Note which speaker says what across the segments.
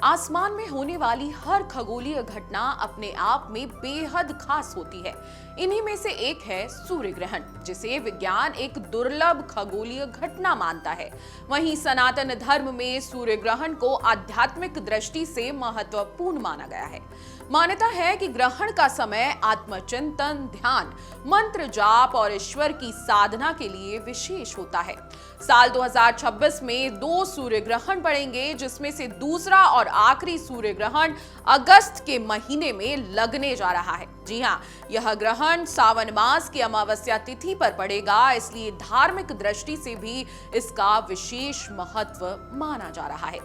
Speaker 1: आसमान में होने वाली हर खगोलीय घटना अपने आप में बेहद खास होती है। इन्हीं में से एक है सूर्य ग्रहण, जिसे विज्ञान एक दुर्लभ खगोलीय घटना मानता है। वहीं सनातन धर्म में सूर्य ग्रहण को आध्यात्मिक दृष्टि से महत्वपूर्ण माना गया है। मान्यता है कि ग्रहण का समय आत्मचिंतन, ध्यान, मंत्र जाप और ईश्वर की साधना के लिए विशेष होता है। साल 2026 में 2 सूर्य ग्रहण पड़ेंगे, जिसमें से दूसरा और आखिरी सूर्य ग्रहण अगस्त के महीने में लगने जा रहा है। जी हाँ, यह ग्रहण सावन मास की अमावस्या तिथि पर पड़ेगा, इसलिए धार्मिक दृष्टि से भी इसका विशेष महत्व माना जा रहा है।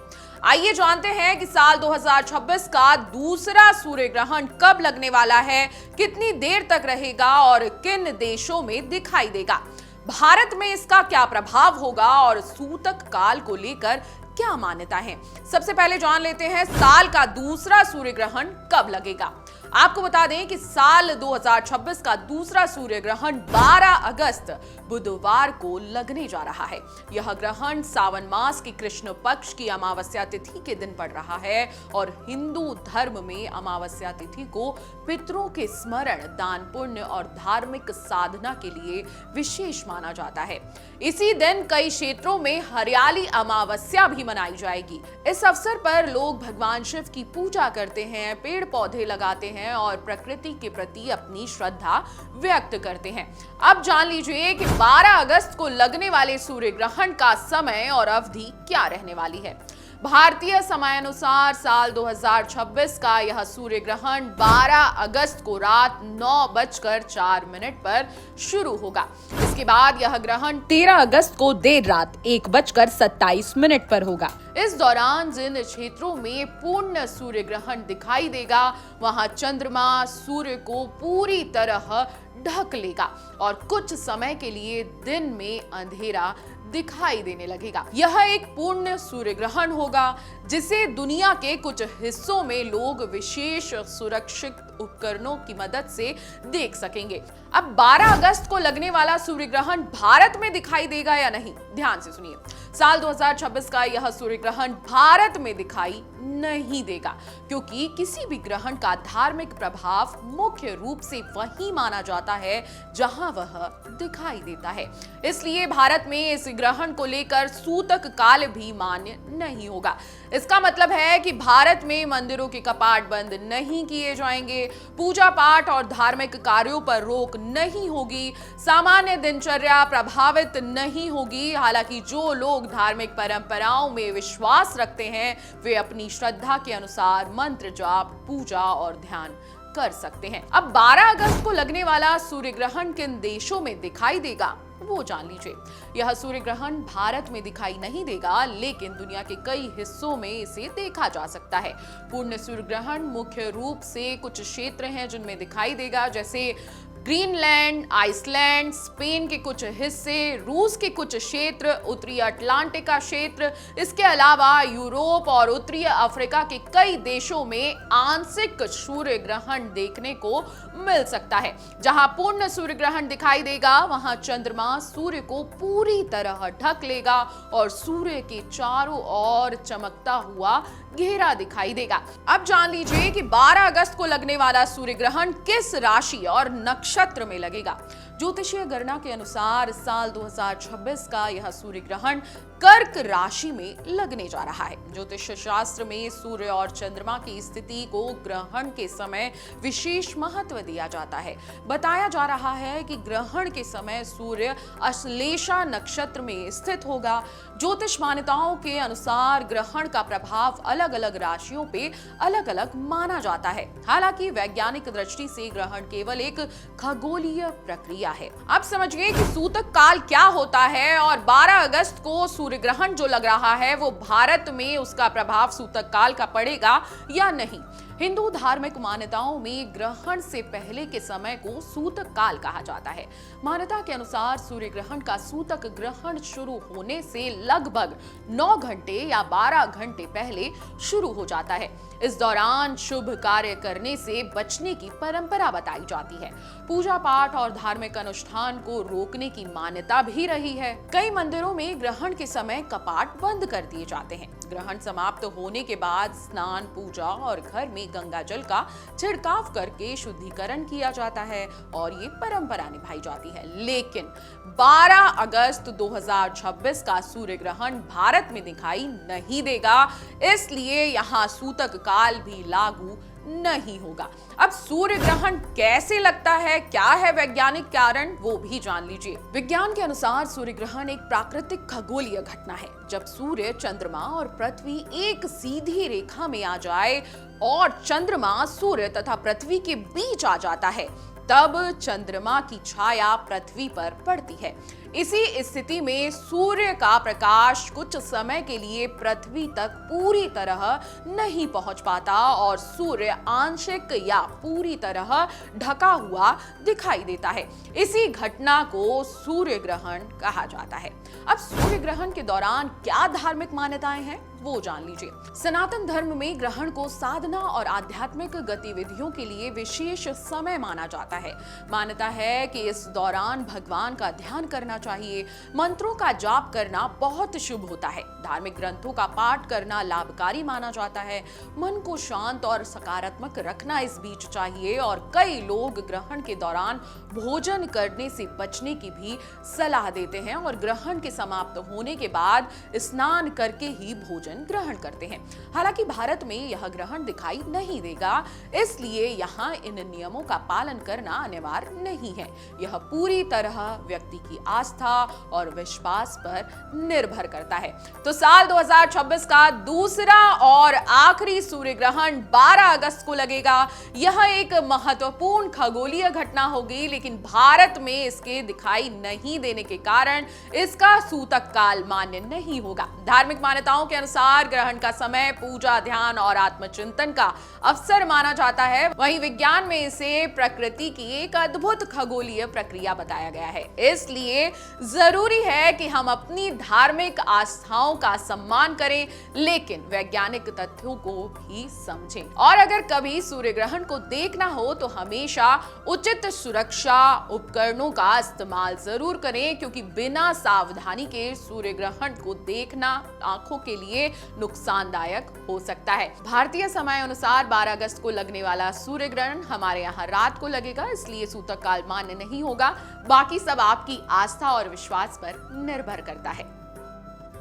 Speaker 1: आइए जानते हैं कि साल 2026 का दूसरा सूर्य ग्रहण कब लगने वाला है, कितनी देर तक रहेगा और किन देशों में दिखाई देगा। भारत में इसका क्या प्रभाव होगा और सूतक काल को लेकर क्या मान्यता है। सबसे पहले जान लेते हैं साल का दूसरा सूर्य ग्रहण कब लगेगा। आपको बता दें कि साल 2026 का दूसरा सूर्य ग्रहण 12 अगस्त बुधवार को लगने जा रहा है। यह ग्रहण सावन मास की कृष्ण पक्ष की अमावस्या तिथि के दिन पड़ रहा है और हिंदू धर्म में अमावस्या तिथि को पितरों के स्मरण, दान पुण्य और धार्मिक साधना के लिए विशेष माना जाता है। इसी दिन कई क्षेत्रों में हरियाली अमावस्या भी मनाई जाएगी। इस अवसर पर लोग भगवान शिव की पूजा करते हैं, पेड़ पौधे लगाते हैं और प्रकृति के प्रति अपनी श्रद्धा व्यक्त करते हैं। अब जान लीजिए कि 12 अगस्त को लगने वाले सूर्य ग्रहण का समय और अवधि क्या रहने वाली है। भारतीय समयानुसार साल 2026 का यह सूर्य ग्रहण 12 अगस्त को रात 9:04 पर शुरू होगा। इसके बाद यह ग्रहण 13 अगस्त को देर रात 1:27 पर होगा। इस दौरान जिन क्षेत्रों में पूर्ण सूर्य ग्रहण दिखाई देगा, वहां चंद्रमा सूर्य को पूरी तरह ढक लेगा और कुछ समय के लिए दिन में अंधेरा दिखाई देने लगेगा। यह एक पूर्ण सूर्य ग्रहण होगा, जिसे दुनिया के कुछ हिस्सों में लोग विशेष सुरक्षित उपकरणों की मदद से देख सकेंगे। अब 12 अगस्त को लगने वाला सूर्य ग्रहण भारत में दिखाई देगा या नहीं, ध्यान से सुनिए। साल 2026 का यह सूर्य ग्रहण भारत में दिखाई नहीं देगा, क्योंकि किसी भी ग्रहण का धार्मिक प्रभाव मुख्य रूप से वही माना जाता है जहां वह दिखाई देता है। इसलिए भारत में इस ग्रहण को लेकर सूतक काल भी मान्य नहीं होगा। इसका मतलब है कि भारत में मंदिरों के कपाट बंद नहीं किए जाएंगे, पूजा पाठ और धार्मिक कार्यों पर रोक नहीं होगी, सामान्य दिनचर्या प्रभावित नहीं होगी। हालांकि जो लोग धार्मिक परंपराओं में विश्वास रखते हैं, वे अपनी श्रद्धा के अनुसार मंत्र जाप, पूजा और ध्यान कर सकते हैं। अब 12 अगस्त को लगने वाला सूर्य ग्रहण किन देशों में दिखाई देगा, वो जान लीजिए। यह सूर्य ग्रहण भारत में दिखाई नहीं देगा, लेकिन दुनिया के कई हिस्सों में इसे देखा जा सकता है। पूर्ण सूर्य ग्रहण मुख्य रूप से कुछ क्षेत्र हैं जिनमें दिखाई देगा, जैसे ग्रीनलैंड, आइसलैंड, स्पेन के कुछ हिस्से, रूस के कुछ क्षेत्र, उत्तरी अटलांटिका क्षेत्र। इसके अलावा यूरोप और उत्तरी अफ्रीका के कई देशों में आंशिक सूर्य ग्रहण देखने को मिल सकता है। जहां पूर्ण सूर्य ग्रहण दिखाई देगा, वहां चंद्रमा सूर्य को पूरी तरह ढक लेगा और सूर्य के चारों ओर चमकता हुआ घेरा दिखाई देगा। अब जान लीजिए कि 12 अगस्त को लगने वाला सूर्य ग्रहण किस राशि और नक्षत्र में लगेगा। ज्योतिषीय गणना के अनुसार साल 2026 का यह सूर्य ग्रहण कर्क राशि में लगने जा रहा है। ज्योतिष शास्त्र में सूर्य और चंद्रमा की स्थिति को ग्रहण के समय विशेष महत्व दिया जाता है। बताया जा रहा है कि ग्रहण के समय सूर्य अश्लेषा नक्षत्र में स्थित होगा। ज्योतिष मान्यताओं के अनुसार ग्रहण का प्रभाव अलग अलग राशियों पे अलग अलग माना जाता है। हालांकि वैज्ञानिक दृष्टि से ग्रहण केवल एक खगोलीय प्रक्रिया है। अब समझिए कि सूतक काल क्या होता है और 12 अगस्त को सूर्य ग्रहण जो लग रहा है, वो भारत में उसका प्रभाव सूतक काल का पड़ेगा या नहीं। हिंदू धार्मिक मान्यताओं में ग्रहण से पहले के समय को सूतक काल कहा जाता है। मान्यता के अनुसार सूर्य ग्रहण का सूतक ग्रहण शुरू होने से लगभग 9 घंटे या 12 घंटे पहले शुरू हो जाता है। इस दौरान शुभ कार्य करने से बचने की परंपरा बताई जाती है। पूजा पाठ और धार्मिक अनुष्ठान को रोकने की मान्यता भी रही है। कई मंदिरों में ग्रहण के समय कपाट बंद कर दिए जाते हैं। ग्रहण समाप्त होने के बाद स्नान, पूजा और घर में गंगा जल का छिड़काव करके शुद्धिकरण किया जाता है और ये परंपरा निभाई जाती है। लेकिन 12 अगस्त 2026 का सूर्य ग्रहण भारत में दिखाई नहीं देगा, इसलिए यहाँ सूतक काल भी लागू नहीं होगा। अब सूर्य ग्रहण कैसे लगता है, क्या है वैज्ञानिक कारण, वो भी जान लीजिए। विज्ञान के अनुसार सूर्य ग्रहण एक प्राकृतिक खगोलीय घटना है। जब सूर्य, चंद्रमा और पृथ्वी एक सीधी रेखा में आ जाए और चंद्रमा सूर्य तथा पृथ्वी के बीच आ जाता है, तब चंद्रमा की छाया पृथ्वी पर पड़ती है। इसी स्थिति में सूर्य का प्रकाश कुछ समय के लिए पृथ्वी तक पूरी तरह नहीं पहुंच पाता और सूर्य आंशिक या पूरी तरह ढका हुआ दिखाई देता है। इसी घटना को सूर्य ग्रहण कहा जाता है। अब सूर्य ग्रहण के दौरान क्या धार्मिक मान्यताएं हैं, वो जान लीजिए। सनातन धर्म में ग्रहण को साधना और आध्यात्मिक गतिविधियों के लिए विशेष समय माना जाता है। मान्यता है कि इस दौरान भगवान का ध्यान करना चाहिए, मंत्रों का जाप करना बहुत शुभ होता है, धार्मिक ग्रंथों का पाठ करना लाभकारी माना जाता है, मन को शांत और सकारात्मक रखना इस बीच चाहिए और कई लोग ग्रहण के दौरान भोजन करने से बचने की भी सलाह देते हैं और ग्रहण के समाप्त होने के बाद स्नान करके ही भोजन ग्रहण करते हैं। हालांकि भारत में यह ग्रहण दिखाई नहीं देगा, इसलिए यहाँ इन नियमों का पालन करना अनिवार्य नहीं है। यह पूरी तरह व्यक्ति की आस्था और विश्वास पर निर्भर करता है। तो साल 2026 का दूसरा और आखिरी सूर्य ग्रहण 12 अगस्त को लगेगा। यह एक महत्वपूर्ण खगोलीय घटना होगी, लेकिन भारत में इसके दिखाई नहीं देने के कारण इसका सूतक काल मान्य नहीं होगा। धार्मिक मान्यताओं के अनुसार ग्रहण का समय पूजा, ध्यान और आत्मचिंतन का अवसर माना जाता है। वहीं विज्ञान में इसे प्रकृति की एक अद्भुत खगोलीय प्रक्रिया बताया गया है। इसलिए जरूरी है कि हम अपनी धार्मिक आस्थाओं का सम्मान करें, लेकिन वैज्ञानिक तथ्यों को भी समझें। और अगर कभी सूर्य ग्रहण को देखना हो तो हमेशा उचित सुरक्षा उपकरणों का इस्तेमाल जरूर करें, क्योंकि बिना सावधानी के सूर्य ग्रहण को देखना आंखों के लिए नुकसानदायक हो सकता है। भारतीय समय अनुसार 12 अगस्त को लगने वाला सूर्य ग्रहण हमारे यहाँ रात को लगेगा, इसलिए सूतक काल मान्य नहीं होगा। बाकी सब आपकी आस्था और विश्वास पर निर्भर करता है।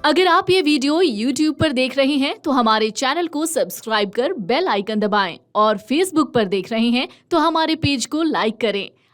Speaker 2: अगर आप ये वीडियो YouTube पर देख रहे हैं तो हमारे चैनल को सब्सक्राइब कर बेल आइकन दबाएं और Facebook पर देख रहे हैं तो हमारे पेज को लाइक करें।